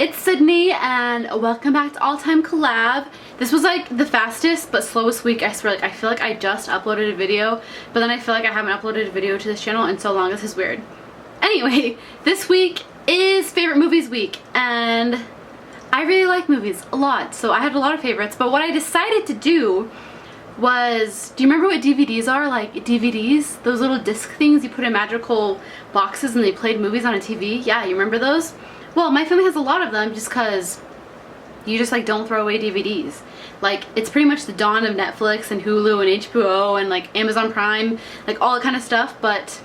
it's Sydney and welcome back to All Time Collab. This was like the fastest but slowest week, I swear. Like, I feel like I just uploaded a video, but then I feel like I haven't uploaded a video to this channel in so long. This is weird. Anyway, this week is favorite movies week and I really like movies a lot, so I had a lot of favorites. But what I decided to do was, do you remember what DVDs are? Like DVDs, those little disc things you put in magical boxes and they played movies on a TV. Yeah, you remember those? Well, my family has a lot of them just because you just like don't throw away DVDs. Like, it's pretty much the dawn of Netflix and Hulu and HBO and like Amazon Prime, like all that kind of stuff, but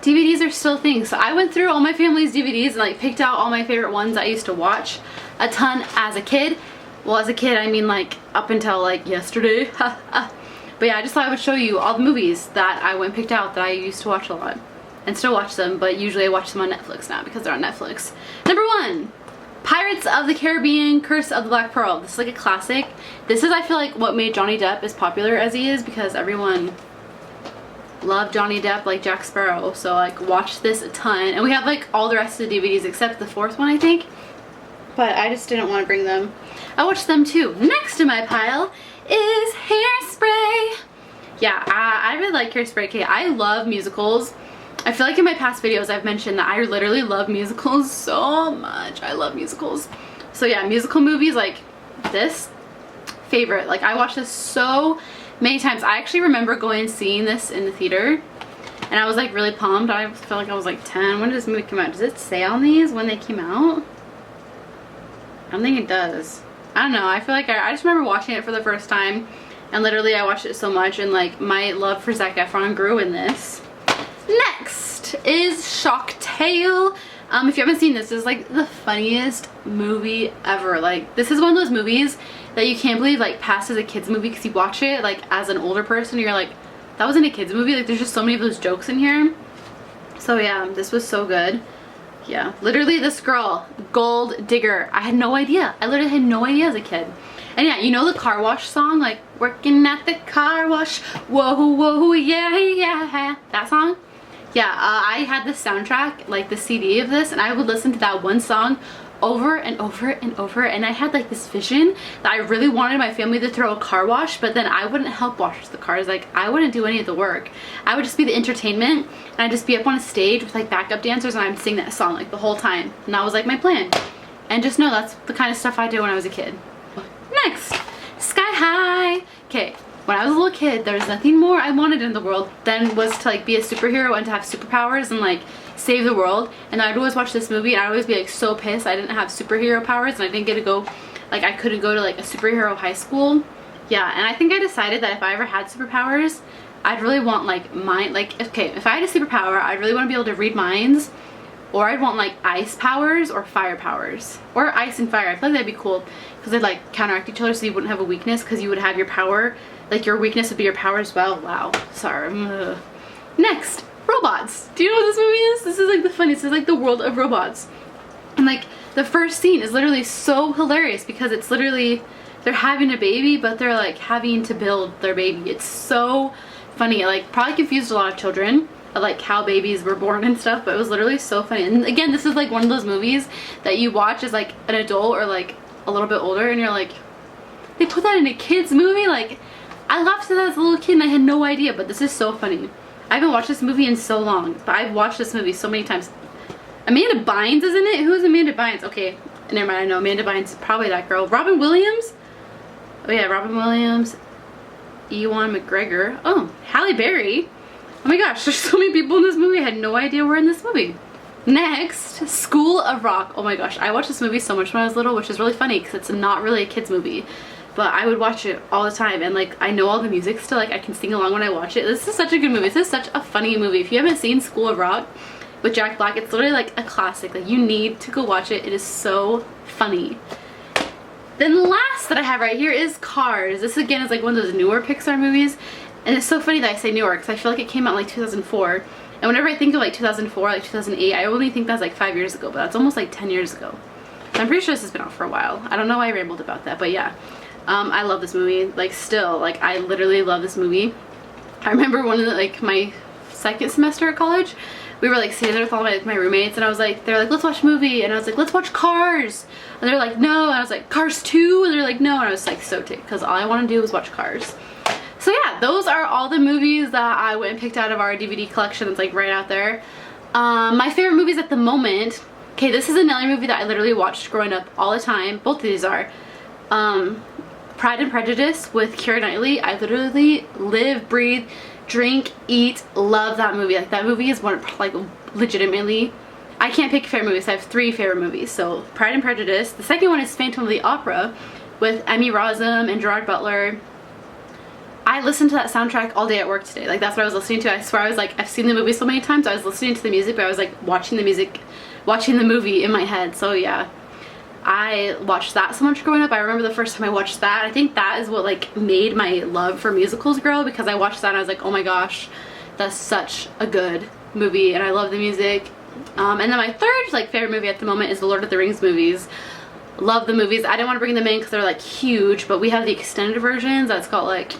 DVDs are still things. So I went through all my family's DVDs and like picked out all my favorite ones I used to watch a ton as a kid. Well, as a kid, I mean like up until like yesterday. But yeah, I just thought I would show you all the movies that I went and picked out that I used to watch a lot. And still watch them, but usually I watch them on Netflix now because they're on Netflix. Number 1, Pirates of the Caribbean, Curse of the Black Pearl. This is like a classic. This is, I feel like, what made Johnny Depp as popular as he is because everyone loved Johnny Depp like Jack Sparrow. So like watched this a ton. And we have like all the rest of the DVDs except the 4th one, I think. But I just didn't want to bring them. I watched them too. Next in my pile is Hairspray. Yeah, I really like Hairspray. Okay, I love musicals. I feel like in my past videos I've mentioned that I literally love musicals so much. I love musicals. So yeah, musical movies like this, favorite. Like, I watched this so many times. I actually remember going and seeing this in the theater and I was like really pumped. I felt like I was like 10. When did this movie come out? Does it say on these when they came out? I don't think it does. I don't know. I feel like I just remember watching it for the first time and literally I watched it so much and like my love for Zac Efron grew in this. Next is Shocktail. If you haven't seen this, this is like the funniest movie ever. Like, this is one of those movies that you can't believe like passed as a kid's movie because you watch it like as an older person, you're like, that wasn't a kid's movie. Like, there's just so many of those jokes in here. So yeah, this was so good. Yeah, literally this girl, gold digger. I had no idea. I literally had no idea as a kid. And yeah, you know the car wash song, like working at the car wash, whoa, whoa, yeah, yeah, that song? Yeah, I had the soundtrack, like the CD of this, and I would listen to that one song over and over and over, and I had like this vision that I really wanted my family to throw a car wash, but then I wouldn't help wash the cars. Like, I wouldn't do any of the work. I would just be the entertainment, and I'd just be up on a stage with like backup dancers, and I'd sing that song like the whole time, and that was like my plan. And just know that's the kind of stuff I did when I was a kid. Next, Sky High. Okay. When I was a little kid, there was nothing more I wanted in the world than was to like be a superhero and to have superpowers and like save the world. And I'd always watch this movie and I'd always be like so pissed I didn't have superhero powers and I didn't get to go, like I couldn't go to like a superhero high school. Yeah, and I think I decided that if I ever had superpowers, I'd really want like mind, like, okay, if I had a superpower, I'd really want to be able to read minds, or I'd want like ice powers or fire powers, or ice and fire. I feel like that'd be cool because they'd like counteract each other so you wouldn't have a weakness because you would have your power. Like, your weakness would be your power as well. Wow. Sorry. Ugh. Next, robots. Do you know what this movie is? This is like the funniest. This is like the world of robots. And like, the first scene is literally so hilarious because it's literally, they're having a baby, but they're like having to build their baby. It's so funny. It like probably confused a lot of children of like how babies were born and stuff, but it was literally so funny. And again, this is like one of those movies that you watch as like an adult or like a little bit older and you're like, they put that in a kid's movie? Like, I laughed at that as a little kid and I had no idea, but this is so funny. I haven't watched this movie in so long, but I've watched this movie so many times. Amanda Bynes is in it? Who is Amanda Bynes? Okay, never mind, I know Amanda Bynes is probably that girl. Robin Williams? Oh yeah, Robin Williams. Ewan McGregor. Oh, Halle Berry. Oh my gosh, there's so many people in this movie. I had no idea we're in this movie. Next, School of Rock. Oh my gosh, I watched this movie so much when I was little, which is really funny because it's not really a kid's movie. But I would watch it all the time and like I know all the music still, like I can sing along when I watch it. This is such a good movie. This is such a funny movie. If you haven't seen School of Rock with Jack Black, it's literally like a classic. Like, you need to go watch it. It is so funny. Then last that I have right here is Cars. This again is like one of those newer Pixar movies, and it's so funny that I say newer because I feel like it came out in like 2004. And whenever I think of like 2004, like 2008, I only think that's like 5 years ago, but that's almost like 10 years ago. So I'm pretty sure this has been out for a while. I don't know why I rambled about that, but yeah. I love this movie, like still, like I literally love this movie. I remember one of the, like my second semester at college, we were like sitting there with all my roommates, and I was like, they're like, let's watch a movie, and I was like, let's watch Cars, and they're like, no, and I was like, Cars 2, and they're like, no, and I was like so ticked because all I want to do is watch Cars. So yeah, those are all the movies that I went and picked out of our DVD collection that's like right out there. My favorite movies at the moment, okay, this is a Nelly movie that I literally watched growing up all the time. Both of these are. Pride and Prejudice with Keira Knightley. I literally live, breathe, drink, eat, love that movie. Like that movie is one, like legitimately, I can't pick favorite movies. I have 3 favorite movies. So Pride and Prejudice. The second one is Phantom of the Opera with Emmy Rossum and Gerard Butler. I listened to that soundtrack all day at work today. Like that's what I was listening to. I swear I was like, I've seen the movie so many times. I was listening to the music, but I was like watching the music, watching the movie in my head. So yeah, I watched that so much growing up. I remember the first time I watched that. I think that is what like made my love for musicals grow, because I watched that and I was like, oh my gosh, that's such a good movie and I love the music. And then my third like favorite movie at the moment is the Lord of the Rings movies. Love the movies. I didn't want to bring them in because they're like huge, but we have the extended versions that's got like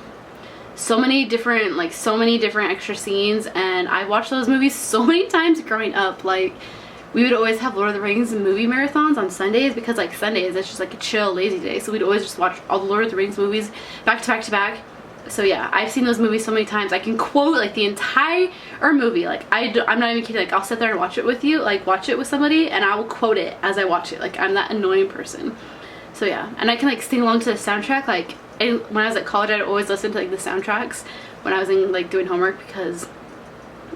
so many different extra scenes, and I watched those movies so many times growing up. Like we would always have Lord of the Rings movie marathons on Sundays, because like Sundays it's just like a chill lazy day, so we'd always just watch all the Lord of the Rings movies back to back to back. So yeah, I've seen those movies so many times. I can quote like the entire movie. Like I'm not even kidding. Like I'll sit there and watch it with you, like watch it with somebody, and I will quote it as I watch it. Like I'm that annoying person. So yeah, and I can like sing along to the soundtrack. Like when I was at college, I'd always listen to like the soundtracks when I was in like doing homework, because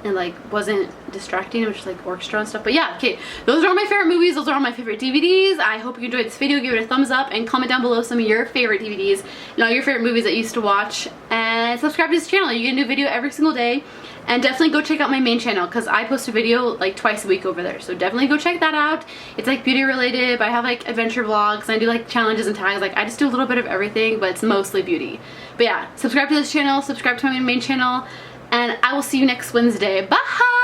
it like wasn't distracting. It was just like orchestra and stuff. But yeah, okay, those are all my favorite movies. Those are all my favorite DVDs. I hope you enjoyed this video. Give it a thumbs up and comment down below some of your favorite DVDs and all your favorite movies that you used to watch, and subscribe to this channel. You get a new video every single day. And definitely go check out my main channel, because I post a video like twice a week over there. So definitely go check that out. It's like beauty related, but I have like adventure vlogs, and I do like challenges and tags. Like I just do a little bit of everything, but it's mostly beauty. But yeah, subscribe to this channel, subscribe to my main channel, and I will see you next Wednesday. Bye!